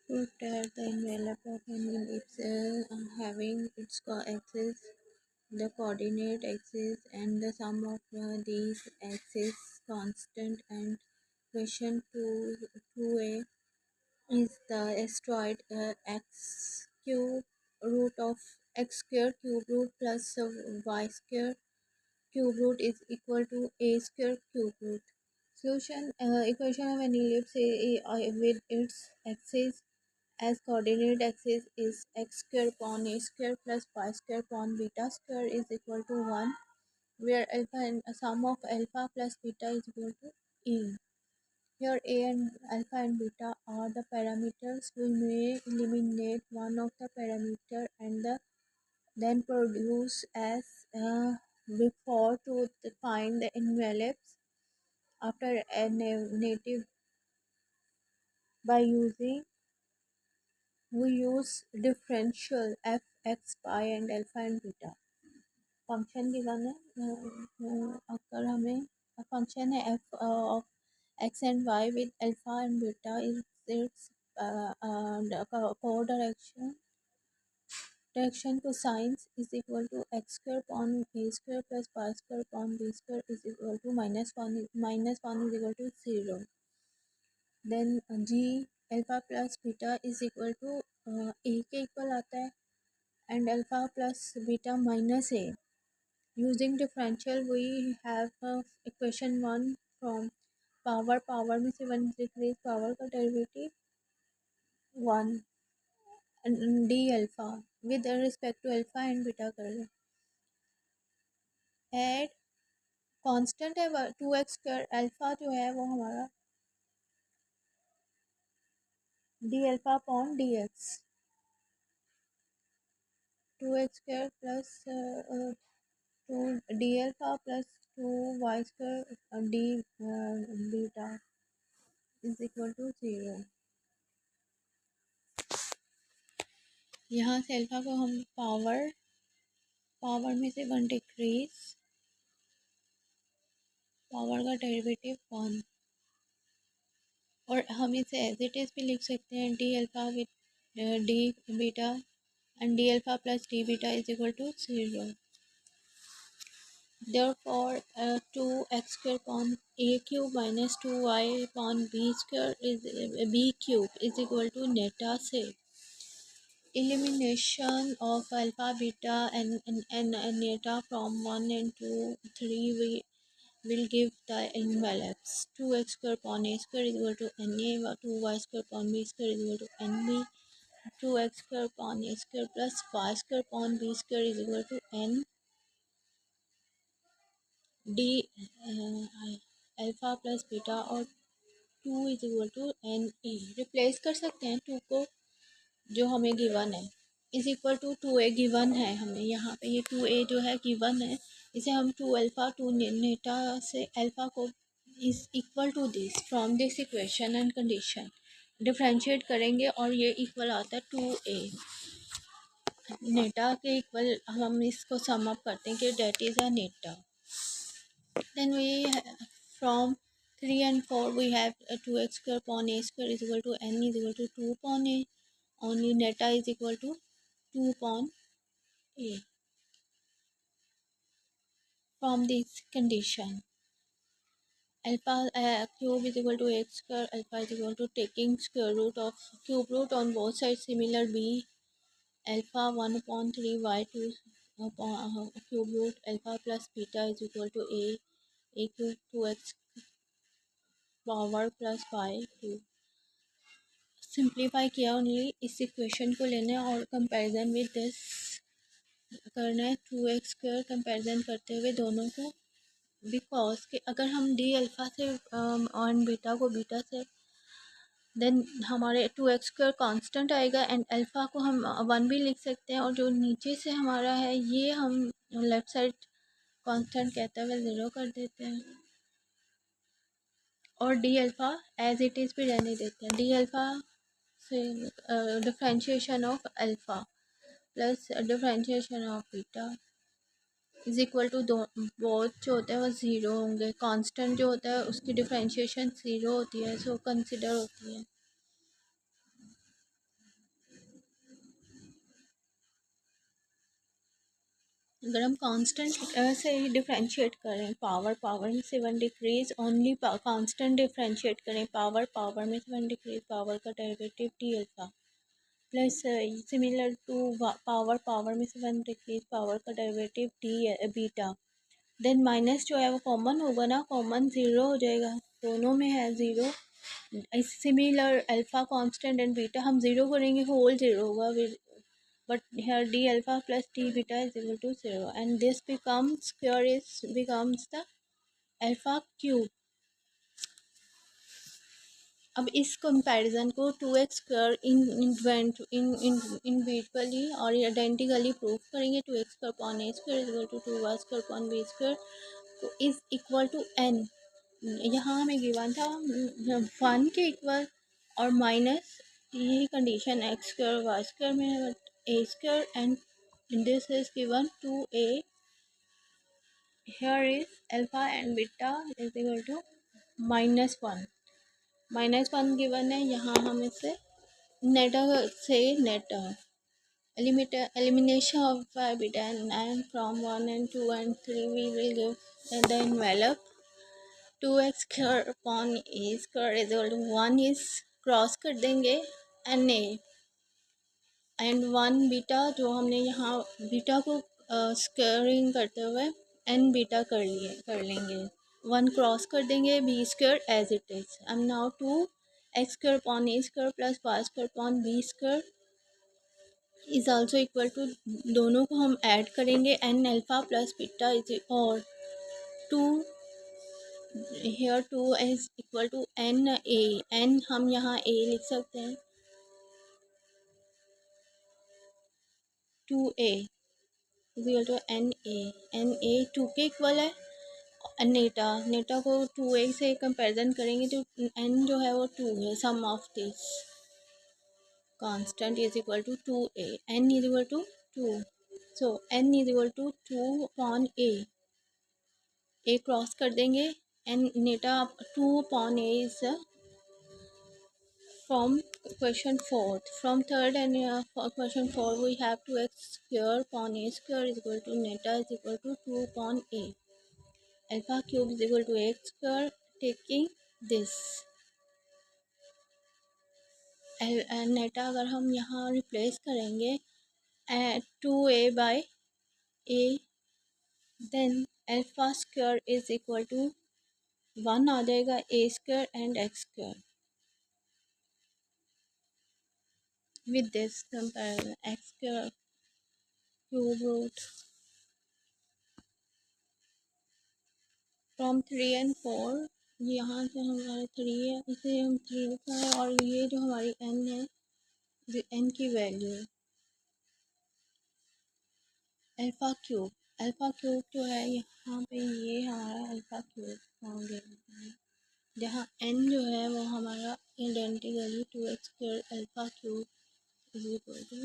To tear the envelope of an ellipse having its axis, the coordinate axis, and the sum of these axes constant, and question 2a is the asteroid x cube root of x square cube root plus y square cube root is equal to a square cube root. Solution equation of an ellipse with its axis as coordinate axis is x square upon a square plus y square upon beta square is equal to 1, where alpha and sum of alpha plus beta is equal to a. Here a and alpha and beta are the parameters. We may eliminate one of the parameter and then produce as before to find the envelopes after a native by using we use differential f x y and alpha and beta. Function given है अगर हमें function है f of x and y with alpha and beta is its direction cosines is equal to x square upon a square plus y square upon b square is equal to -1 is equal to 0. Then g alpha plus beta is equal to a के equal आता है and alpha plus beta minus a. Using differential we have equation 1 from power में से 1 decrease power का derivative 1 and d alpha with respect to alpha and beta कर रहे add constant है 2x square alpha जो है वो हमारा d alpha upon dx 2x square plus 2 d alpha plus 2y square d beta is equal to 0. यहाँ से alpha को हम पावर में से 1 डिक्रीज पावर का डेरिवेटिव 1 और हम इसे एज इट इज़ भी लिख सकते हैं D alpha with D beta and D alpha plus D beta is equal to 0. Therefore 2x square upon a cube minus 2y upon b square is b cube is equal to neta से elimination of alpha beta and neta from 1 and 2 3 we will give the envelopes 2x square upon a square is equal to na 2y square upon b square is equal to nb 2x square upon a square plus y square upon b square is equal to n d alpha plus beta और 2 is equal to N A replace कर सकते हैं 2 को जो हमें given है is equal to 2a given है हमें यहाँ पे ये 2a जो है गिवन है इसे हम 2 अल्फा 2 नेटा से अल्फा को is equal to this from this equation and condition differentiate करेंगे और ये इक्वल आता है 2a नेटा के इक्वल हम इसको सम अप करते हैं कि डेट इज़ अ नेटा. Then we from 3 and 4 we have 2x square upon a square is equal to n is equal to 2 upon a. Only neta is equal to 2 upon a. From this condition alpha cube is equal to x square alpha is equal to taking square root of cube root on both sides similar b alpha 1 upon 3 y 2 upon cube root alpha plus beta is equal to a cube 2x power plus Y 2 simplify किया only इस इक्वेशन को लेना है और comparison with this करना है 2x square comparison करते हुए दोनों को बिकॉज कि अगर हम डी अल्फ़ा से और बीटा को बीटा से देन हमारे 2x स्क्वायर कांस्टेंट आएगा एंड अल्फ़ा को हम 1 भी लिख सकते हैं और जो नीचे से हमारा है ये हम लेफ़्ट साइड कांस्टेंट कहते हुए 0 कर देते हैं और D alpha as it is भी रहने देते हैं डी अल्फ़ा से differentiation of alpha plus differentiation of beta is equal to दो बोथ जो होते हैं वो ज़ीरो होंगे कांस्टेंट जो होता है उसकी डिफ्रेंशिएशन ज़ीरो होती है सो कंसिडर होती है अगर हम कांस्टेंट से डिफ्रेंशिएट करें, पावर में से one decrease, only constant differentiate करें, पावर में से वन डिक्रीज, पावर का derivative D alpha plus similar to power में से वन डिक्रीज, पावर का derivative D beta. Then minus जो है वो कॉमन होगा ना, कॉमन ज़ीरो हो जाएगा, दोनों में है zero. Similar alpha constant and beta हम ज़ीरो करेंगे, होल ज़ीरो होगा, but here d alpha plus d beta is equal to 0, and this becomes the alpha cube. अब इस कंपैरिजन को 2x स्क्वायर इंडिविजुअली और आइडेंटिकली प्रूव करेंगे। 2x square upon a square is equal to 2y square upon b square तो is equal to n। यहाँ हमें given था 1 के इक्वल और माइनस यही condition x square y square में है, but a square and this is given 2a, here is alpha and beta is equal to -1। -1 given है, यहाँ हम इसे नेट से net elimination of beta and from 1 and 2 and 3 we will give the envelope 2x square upon a square is equal to 1 is cross कर देंगे na and 1 beta, जो हमने यहाँ बीटा को स्क्वायरिंग करते हुए एन बीटा कर लेंगे, 1 क्रॉस कर देंगे, B square as it is. Um now 2x square upon A square plus Y square upon B square is also equal to, दोनों को हम ऐड करेंगे N alpha plus beta is और 2 here 2 is equal to n a, n हम यहाँ a लिख सकते हैं, 2a is equal to N A 2 के इक्वल है। नेटा को 2a से कंपैरिजन करेंगे तो n जो है वो 2 है, sum of this constant is equal to 2a, n is equal to 2, so n is equal to 2 upon a cross कर देंगे एन नेटा 2 upon a is from question 4, from third and question 4 we have 2x square upon a square is equal to neta is equal to 2 upon a, alpha cube is equal to x square, taking this neta अगर हम यहाँ replace करेंगे 2a by a, then alpha square is equal to 1 आ जाएगा, a square and x square। with this comparison x square cube root from 3 and 4, यहाँ से हमारे 3 है, इसे हम 3 लिखा है, और ये जो हमारी n है, जो n की वैल्यू है अल्फ़ा क्यूब जो है यहाँ पे, ये हमारा अल्फ़ा क्यूब फाउंड है, जहाँ n जो है वो हमारा identically 2x square alpha cube is equal to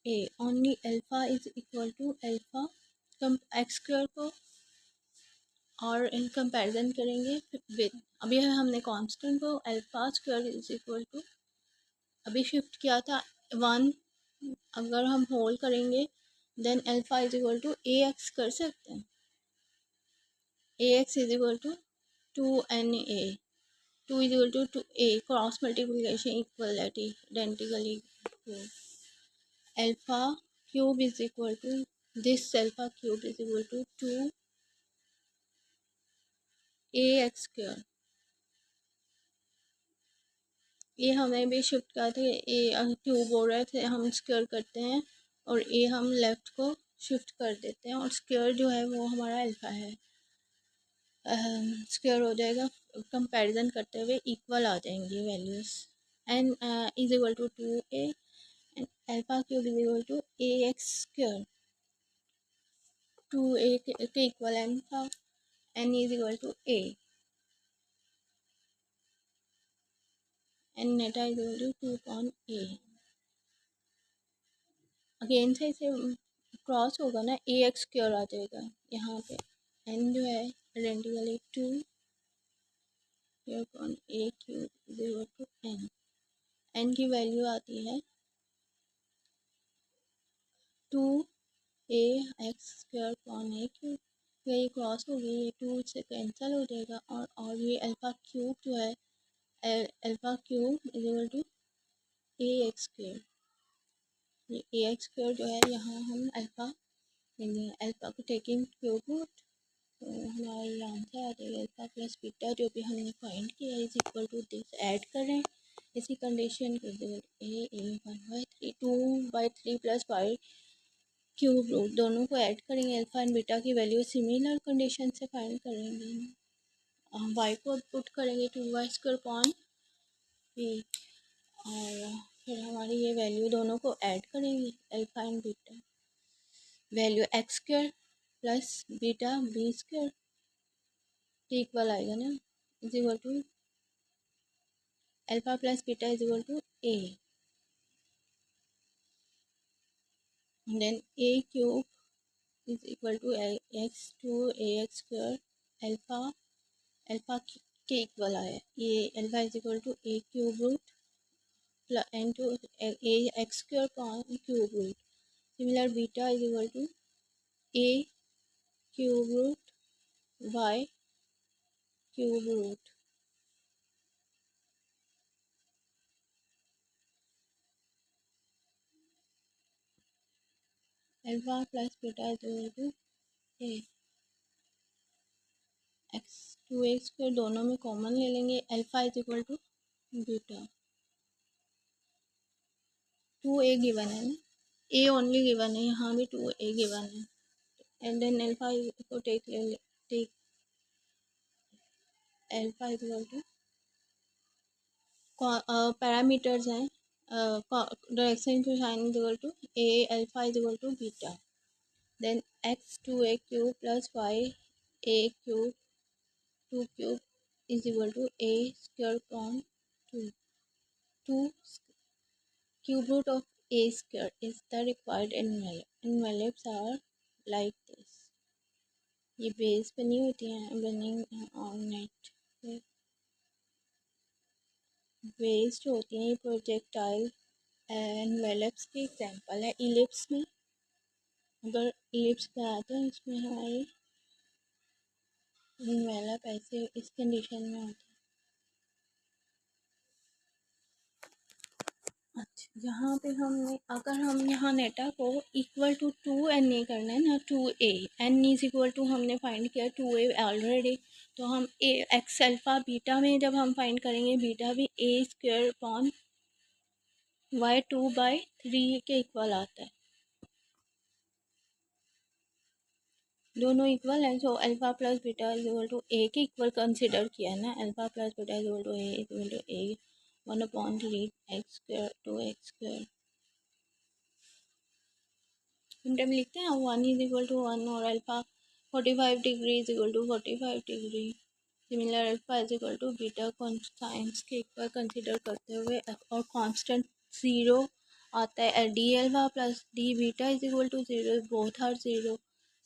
a, only alpha is equal to alpha, X square को और इन कंपैरिजन करेंगे विद, अभी हमने कांस्टेंट को alpha square is equal to अभी शिफ्ट किया था 1, अगर हम होल करेंगे then alpha is equal to A x कर सकते हैं, a x is equal to 2na, 2 is equal to 2a, cross multiplication equality identically, alpha cube is equal to this alpha cube is equal to 2ax square, ये हमें भी shift किया था, ए cube हो रहे थे, हम स्क्वायर करते हैं और ए हम लेफ्ट को शिफ्ट कर देते हैं, और स्क्वायर जो है वो हमारा अल्फा है, स्क्वायर हो जाएगा, कंपैरिजन करते हुए इक्वल आ जाएंगी values, n is equal to 2a and alpha cube is equal to A x square, 2a के इक्वल एन था, n is equal to a and नेटा is equal to 2 upon a। Again से इसे cross होगा ना, ए x square आ जाएगा, यहाँ पे एन जो है identically 2 upon A cube is equal to N, N की वैल्यू आती है 2 A x square upon A cube. ये क्रॉस हो गई, ये 2 से कैंसिल हो जाएगा और ये अल्फ़ा क्यूब जो है alpha cube is equal to A x square. ये ए एक्स स्क्वायर जो है यहाँ हम अल्फ़ा लेंगे, अल्फ़ा को टेकिंग क्यूब रूट, तो हमारा ये आंसर आ जाएगा अल्फ़ा प्लस बीटा जो भी हमने फाइंड किया is equal to this. Add करें इसी कंडीशन को, ए 1/3 2/3 प्लस 5 क्यूब रूट, दोनों को ऐड करेंगे, अल्फ़ा एंड बीटा की वैल्यू सिमिलर कंडीशन से फाइंड करेंगे। वाई को पुट करेंगे 2y स्क्वायर अपॉन पी, और फिर हमारी ये वैल्यू दोनों को ऐड करेंगे, alpha and beta, value X square plus beta B square equal आएगा ना, is equal to alpha plus beta is equal to A, then A cube is equal to X to A x square, alpha alpha के equal आया, ये alpha is equal to A cube root N to A x square cube root, similar beta is equal to A cube root Y cube root. Alpha plus beta is equal to A X to X square, दोनों में common ले लेंगे, alpha is equal to beta, 2a given है ना, A only given है, यहाँ भी 2a given है, एंड देन अल्फ़ा को take alpha is equal to parameters हैं, direction to sine is equal to a alpha is equal to beta, then x 2a cube plus y a cube 2 cube is equal to a square upon 2, 2 cube root of a square is the required envelopes are like this। ये base बनी होती हैं, बनी on net base जो होती हैं, ये projectile envelopes की एग्जांपल है। इलिप्स में अगर इलिप्स बनाते हैं इसमें हमारी एनवेलप ऐसे इस कंडीशन में होती है। अच्छा, यहाँ पे हमने अगर हम यहाँ नेटा को इक्वल टू 2n नहीं करना है ना, 2a n is equal to हमने फाइंड किया 2a ऑलरेडी, तो हम ए एक्स अल्फ़ा बीटा में जब हम फाइंड करेंगे बीटा भी ए स्क्वायर अपॉन वाई 2/3 के इक्वल आता है, दोनों इक्वल है, so alpha plus beta is equal to a के इक्वल कंसिडर किया है ना, alpha plus beta is equal to a is equal to a 1/3 x square 2x square, हम लिखते हैं 1 इज इक्वल टू 1 और alpha 45 degree is equal to 45 degree, similar alpha is equal to beta science के equal consider करते हुए, और constant 0 आता है, D alpha plus D beta is equal to 0, both are 0,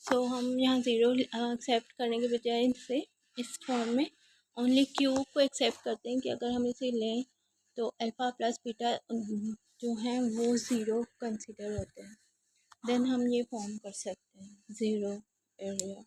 so हम यहाँ 0 एक्सेप्ट करने के बजाय इनसे इस फॉर्म में ओनली क्यूब को एक्सेप्ट करते हैं कि अगर हम इसे लें तो अल्फ़ा प्लस बीटा जो हैं वो 0 कंसिडर होते हैं, देन हम ये फॉर्म कर सकते हैं 0 एरिया।